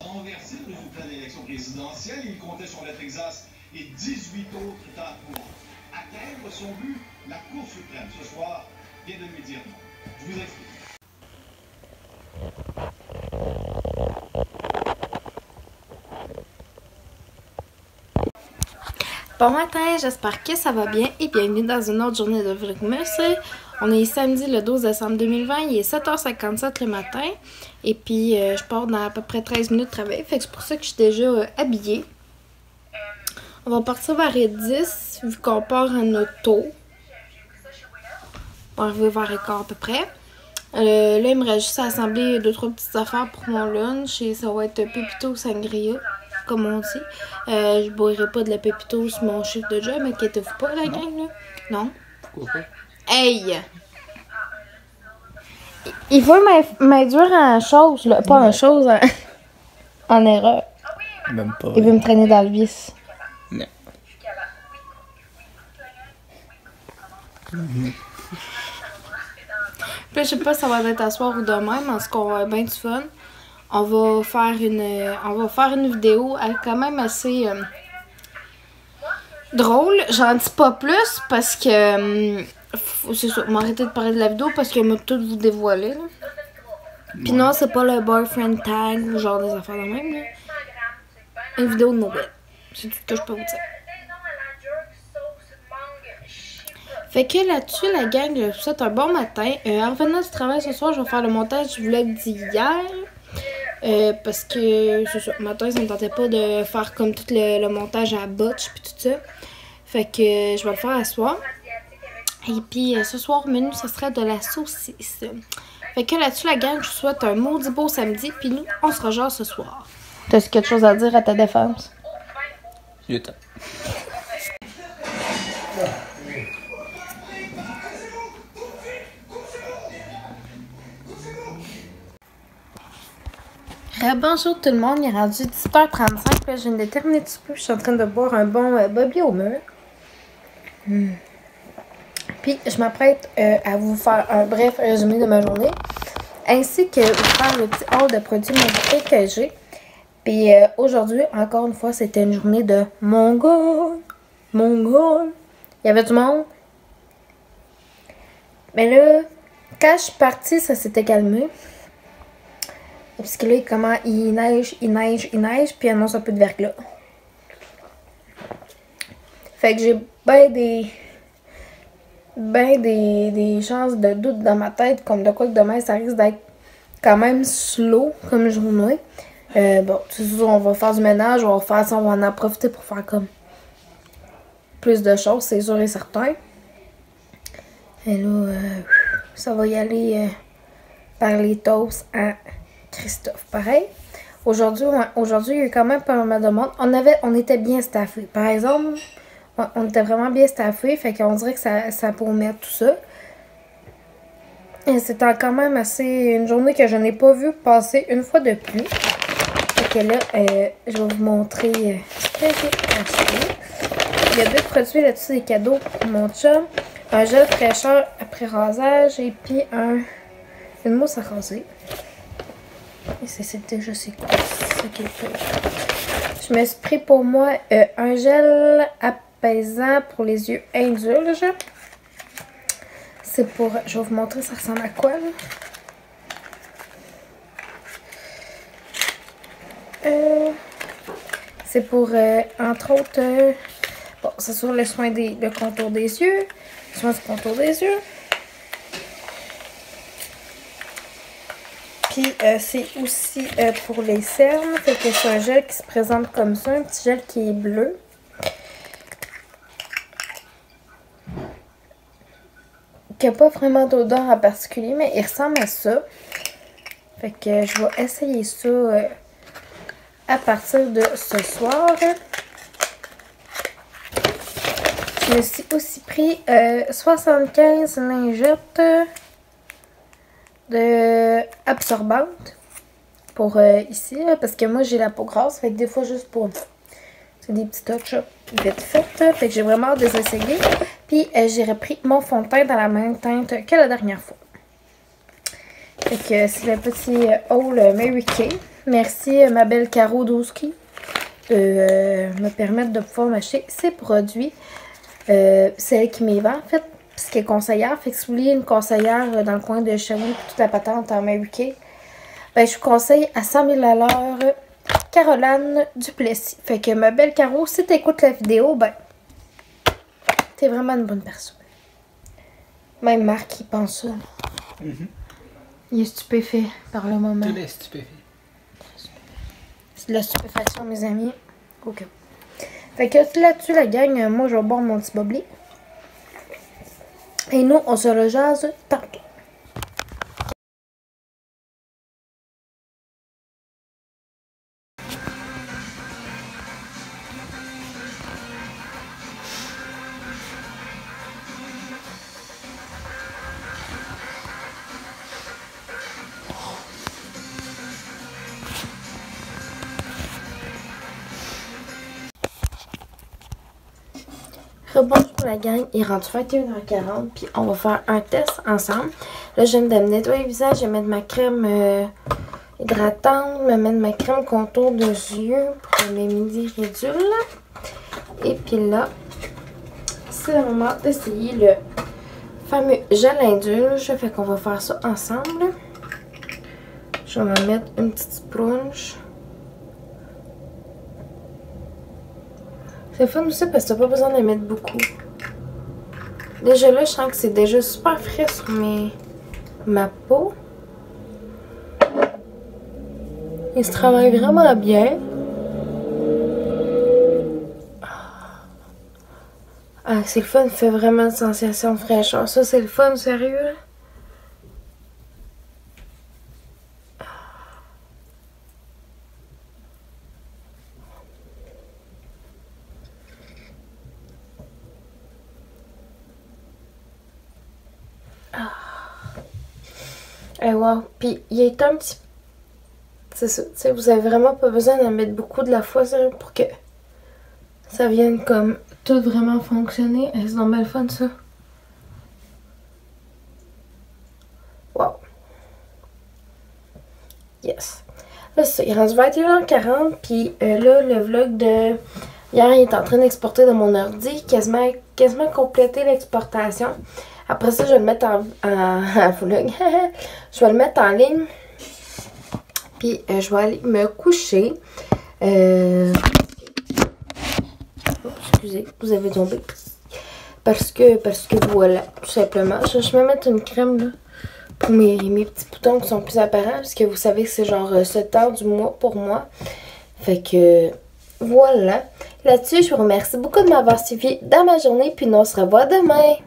renversé le résultat de l'élection présidentielle. Il comptait sur le Texas et 18 autres États pour atteindre son but. La Cour suprême, ce soir, vient de lui dire non. Je vous explique. Bon matin, j'espère que ça va bien et bienvenue dans une autre journée de Vlogmas. On est samedi le 12 décembre 2020, il est 7h57 le matin et puis je pars dans à peu près 13 minutes de travail, fait que c'est pour ça que je suis déjà habillée. On va partir vers 10 vu qu'on part en auto. On va arriver vers 15 à peu près. Là, il me reste juste à assembler 2-3 petites affaires pour mon lunch et ça va être Pépito Sangria, comme on dit. Je boirai pas de la Pépito sur mon chiffre de job, inquiétez-vous pas, la gang, là. Non? Pourquoi pas? Hey! Il veut m'induire en chose, là. Pas en chose, en erreur. Même pas. Il veut me traîner dans le vice. Non. Puis je sais pas si ça va être à soir ou demain, mais en tout cas, on va avoir bien du fun. On va faire une vidéo quand même assez drôle. J'en dis pas plus parce que c'est ça, m'arrêter de parler de la vidéo parce qu'elle m'a tout vous dévoilé. Là. Puis non, c'est pas le boyfriend tag ou genre des affaires de même. Là. Une vidéo de Noël. C'est tout ce que je peux vous dire. Fait que là-dessus, la gang, je vous souhaite un bon matin. En revenant du travail ce soir, je vais faire le montage du vlog d'hier. Parce que c'est ça, matin, ça me tentait pas de faire comme tout le montage à botch puis tout ça. Fait que je vais le faire à soir. Et puis ce soir, au menu, ce serait de la saucisse. Fait que là-dessus, la gang, je vous souhaite un maudit beau samedi. Puis nous, on se rejoint ce soir. T'as-tu quelque chose à dire à ta défense? Il est temps. Bonjour tout le monde, il est rendu 18h35, là, je viens de terminer tout peu, je suis en train de boire un bon Bobby au mur. Puis je m'apprête à vous faire un bref résumé de ma journée, ainsi que vous faire le petit haul de produits modifiés que j'ai. Puis aujourd'hui, encore une fois, c'était une journée de Mongol. Il y avait du monde. Mais là, quand je suis partie, ça s'était calmé. Parce que là, il neige, puis il annonce un peu de verglas. Fait que j'ai des chances de doute dans ma tête, comme de quoi que demain, ça risque d'être quand même slow comme journée. Bon, c'est sûr, on va faire du ménage, on va en profiter pour faire comme plus de choses, c'est sûr et certain. Et là, ça va y aller par les toasts à Christophe. Pareil, aujourd'hui, il y a eu quand même pas mal de monde. On était bien staffé. Par exemple, on était vraiment bien staffé, fait qu'on dirait que ça promet tout ça. Et c'était quand même une journée que je n'ai pas vue passer une fois de plus. Fait que là, je vais vous montrer ce que j'ai acheté. Il y a deux produits là-dessus, des cadeaux pour mon chum. Un gel fraîcheur après rasage et puis une mousse à raser. Et c'était, je sais quoi, c'est ça qui est fait. Je me suis pris pour moi un gel apaisant pour les yeux indulges. C'est pour, je vais vous montrer ça ressemble à quoi là. C'est pour, entre autres, bon, c'est sur le soin le contour des yeux, soin du contour des yeux. Puis c'est aussi pour les cernes, fait que c'est un gel qui se présente comme ça, un petit gel qui est bleu. Qui n'a pas vraiment d'odeur en particulier, mais il ressemble à ça. Fait que je vais essayer ça à partir de ce soir. Je me suis aussi pris 75 lingettes de absorbante pour ici là, parce que moi j'ai la peau grasse, fait que des fois juste pour c'est des petits touch-up vite fait, fait que j'ai vraiment hâte de les essayer. Puis j'ai repris mon fond de teint dans la même teinte que la dernière fois. Fait que c'est le petit haul Mary Kay. Merci ma belle Caro Douski de me permettre de pouvoir m'acheter ces produits. C'est elle qui m'y vend en fait, parce qu'elle est conseillère. Fait que si vous voulez une conseillère dans le coin de Sherbrooke, toute la patente en Mary-Kay, ben je vous conseille à 100 000 $ Caroline Duplessis. Fait que ma belle Caro, si t'écoutes la vidéo, ben t'es vraiment une bonne personne. Même Marc, il pense ça. Il est stupéfait par le moment. Il est stupéfait. C'est de la stupéfaction, mes amis. Ok. Fait que là-dessus, la gang, moi, je vais boire mon petit bobli. Et nous, on se le jase tantôt. Bonjour la gang, il est rendu 21h40 puis on va faire un test ensemble. Là, je viens de me nettoyer le visage, je vais mettre ma crème hydratante, je vais mettre ma crème contour de yeux pour mes midi ridules. Et puis là, c'est le moment d'essayer le fameux gel indulge, fait qu'on va faire ça ensemble. Je vais me mettre une petite sponge. C'est fun aussi parce que t'as pas besoin de mettre beaucoup. Déjà là, je sens que c'est déjà super frais sur ma peau. Il se travaille vraiment bien. Ah, c'est le fun, il fait vraiment une sensation de fraîcheur. Ça, c'est le fun, sérieux. Et wow, puis il est un petit... C'est ça, tu sais, vous avez vraiment pas besoin d'en mettre beaucoup de la fois, sérieux, pour que ça vienne comme tout vraiment fonctionner. C'est vraiment le fun, ça. Wow. Yes. Là, c'est ça, il est rendu 21h40, puis là, le vlog de hier, il est en train d'exporter de mon ordi, quasiment compléter l'exportation. Après ça, je vais le mettre en vlog. Je vais le mettre en ligne. Puis, je vais aller me coucher. Oh, excusez, vous avez tombé. Parce que voilà, tout simplement. Je vais me mettre une crème là, pour mes petits boutons qui sont plus apparents. Parce que vous savez que c'est genre ce temps du mois pour moi. Fait que voilà. Là-dessus, je vous remercie beaucoup de m'avoir suivi dans ma journée. Puis nous, on se revoit demain.